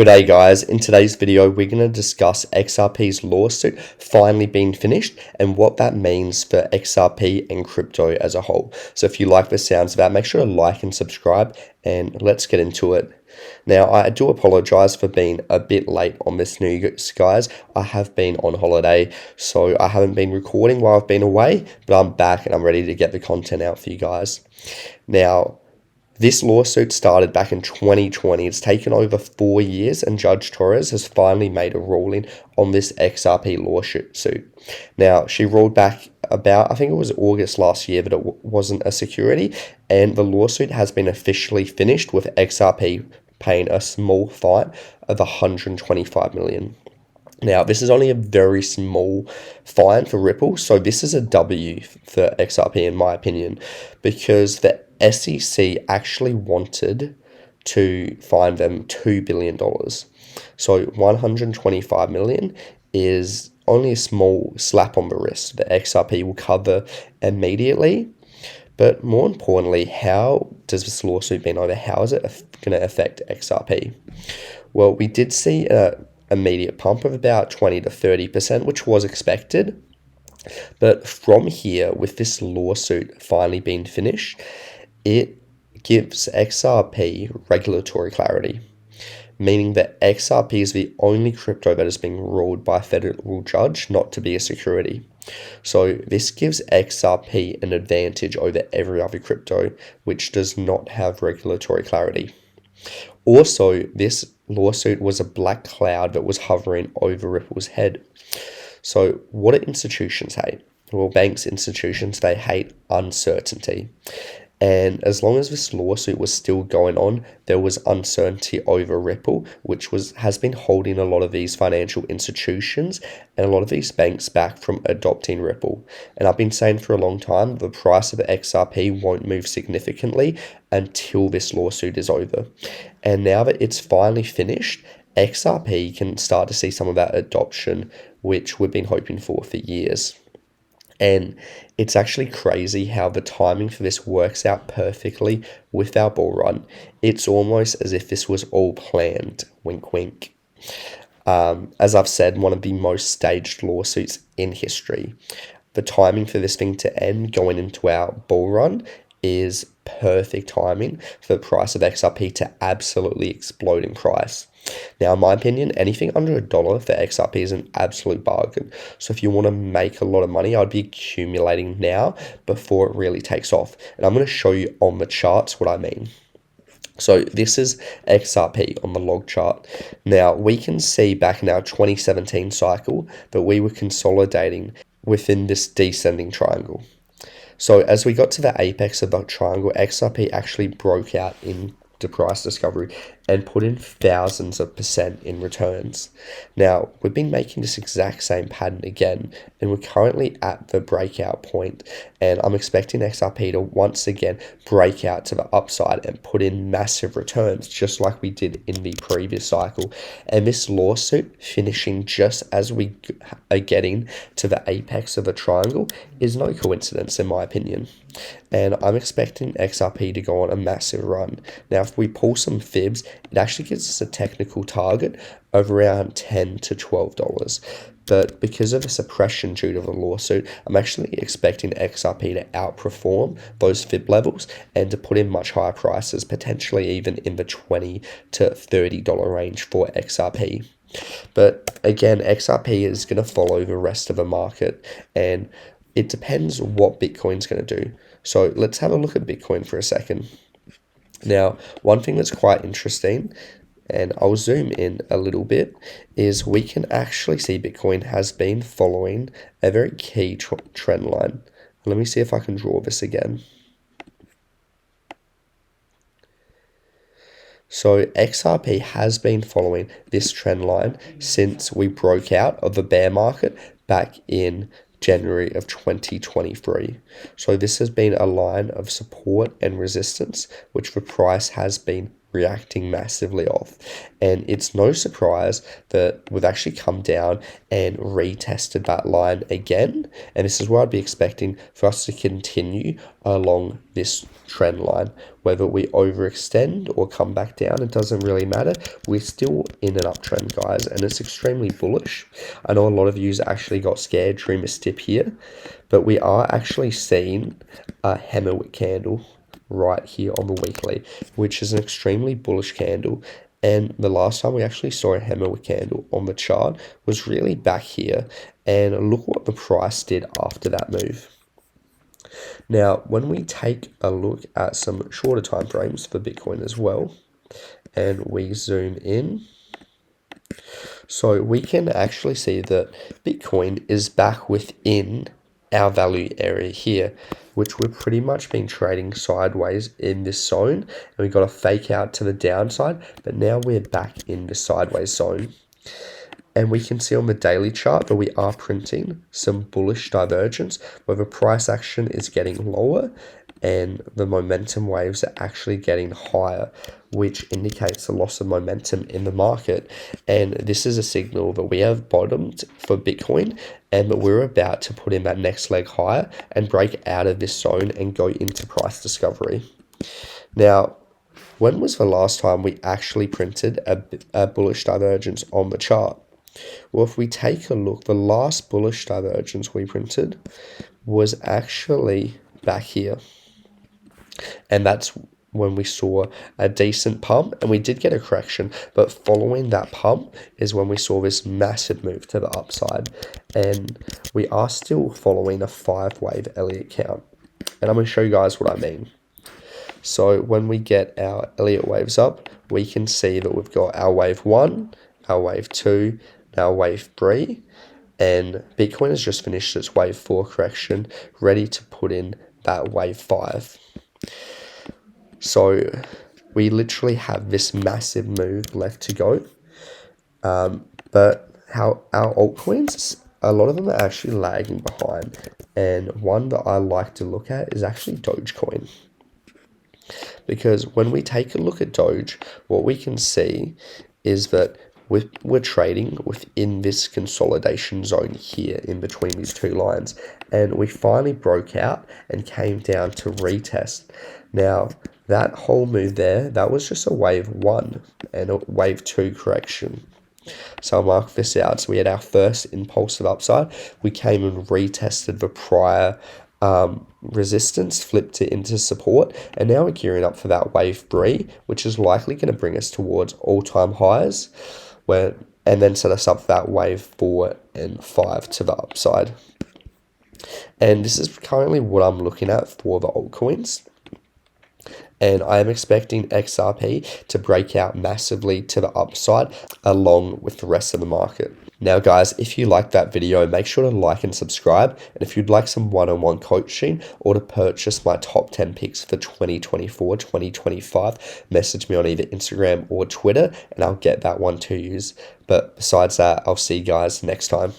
G'day guys, in today's video we're going to discuss XRP's lawsuit finally being finished and what that means for XRP and crypto as a whole. So if you like the sounds of that, make sure to like and subscribe and let's get into it. Now I do apologize for being a bit late on this news guys. I have been on holiday, so I haven't been recording while I've been away, but I'm back and I'm ready to get the content out for you guys. Now, this lawsuit started back in 2020. It's taken over 4 years, and Judge Torres has finally made a ruling on this XRP lawsuit. Now, she ruled back about, I think it was August last year, but it wasn't a security, and the lawsuit has been officially finished with XRP paying a small fine of $125 million. Now, this is only a very small fine for Ripple, so this is a W for XRP in my opinion, because the SEC actually wanted to fine them $2 billion. So $125 million is only a small slap on the wrist that XRP will cover immediately. But more importantly, how does this lawsuit been over? How is it going to affect XRP? Well, we did see an immediate pump of about 20 to 30%, which was expected. But from here, with this lawsuit finally being finished, it gives XRP regulatory clarity, meaning that XRP is the only crypto that is being ruled by a federal judge not to be a security. So this gives XRP an advantage over every other crypto which does not have regulatory clarity. Also, this lawsuit was a black cloud that was hovering over Ripple's head. So what do institutions hate? Well, banks, institutions, they hate uncertainty. And as long as this lawsuit was still going on, there was uncertainty over Ripple, which has been holding a lot of these financial institutions and a lot of these banks back from adopting Ripple. And I've been saying for a long time, the price of XRP won't move significantly until this lawsuit is over. And now that it's finally finished, XRP can start to see some of that adoption, which we've been hoping for years. And it's actually crazy how the timing for this works out perfectly with our bull run. It's almost as if this was all planned, wink wink. As I've said, one of the most staged lawsuits in history. The timing for this thing to end going into our bull run is perfect timing for the price of XRP to absolutely explode in price. Now, in my opinion, anything under $1 for XRP is an absolute bargain. So if you want to make a lot of money, I'd be accumulating now before it really takes off. And I'm going to show you on the charts what I mean. So this is XRP on the log chart. Now, we can see back in our 2017 cycle that we were consolidating within this descending triangle. So as we got to the apex of the triangle, XRP actually broke out into price discovery and put in thousands of % in returns. Now, we've been making this exact same pattern again, and we're currently at the breakout point, and I'm expecting XRP to once again break out to the upside and put in massive returns, just like we did in the previous cycle. And this lawsuit finishing just as we are getting to the apex of the triangle is no coincidence in my opinion. And I'm expecting XRP to go on a massive run. Now, if we pull some fibs, it actually gives us a technical target of around $10 to $12. But because of the suppression due to the lawsuit, I'm actually expecting XRP to outperform those fib levels and to put in much higher prices, potentially even in the $20 to $30 range for XRP. But again, XRP is going to follow the rest of the market, and it depends what Bitcoin's going to do. So let's have a look at Bitcoin for a second. Now, one thing that's quite interesting, and I'll zoom in a little bit, is we can actually see Bitcoin has been following a very key trend line. Let me see if I can draw this again. So XRP has been following this trend line since we broke out of the bear market back in January of 2023. So this has been a line of support and resistance, which the price has been reacting massively off. And it's no surprise that we've actually come down and retested that line again. And this is what I'd be expecting for us to continue along this trend line. Whether we overextend or come back down, it doesn't really matter. We're still in an uptrend, guys, and it's extremely bullish. I know a lot of you actually got scared during this dip here, but we are actually seeing a hammerwick candle right here on the weekly, which is an extremely bullish candle. And the last time we actually saw a hammerwick candle on the chart was really back here. And look what the price did after that move. Now, when we take a look at some shorter time frames for Bitcoin as well, and we zoom in, so we can actually see that Bitcoin is back within our value area here, which we've pretty much been trading sideways in this zone, and we got a fake out to the downside, but now we're back in the sideways zone. And we can see on the daily chart that we are printing some bullish divergence where the price action is getting lower and the momentum waves are actually getting higher, which indicates a loss of momentum in the market. And this is a signal that we have bottomed for Bitcoin and that we're about to put in that next leg higher and break out of this zone and go into price discovery. Now, when was the last time we actually printed a bullish divergence on the chart? Well, if we take a look, the last bullish divergence we printed was actually back here. And that's when we saw a decent pump, and we did get a correction, but following that pump is when we saw this massive move to the upside. And we are still following a 5-wave Elliott count. And I'm going to show you guys what I mean. So when we get our Elliott waves up, we can see that we've got our wave 1, our wave 2, our wave 3, and Bitcoin has just finished its wave 4 correction, ready to put in that wave 5. So we literally have this massive move left to go. But how our altcoins, a lot of them are actually lagging behind. And one that I like to look at is actually Dogecoin. Because when we take a look at Doge, what we can see is that we're trading within this consolidation zone here in between these two lines. And we finally broke out and came down to retest. Now, that whole move there, that was just a wave 1 and a wave 2 correction. So I'll mark this out. So we had our first impulsive upside. We came and retested the prior resistance, flipped it into support, and now we're gearing up for that wave 3, which is likely going to bring us towards all-time highs, and then set us up for that wave 4 and 5 to the upside. And this is currently what I'm looking at for the altcoins. And I am expecting XRP to break out massively to the upside along with the rest of the market. Now, guys, if you liked that video, make sure to like and subscribe. And if you'd like some one-on-one coaching or to purchase my top 10 picks for 2024, 2025, message me on either Instagram or Twitter, and I'll get that one to you. But besides that, I'll see you guys next time.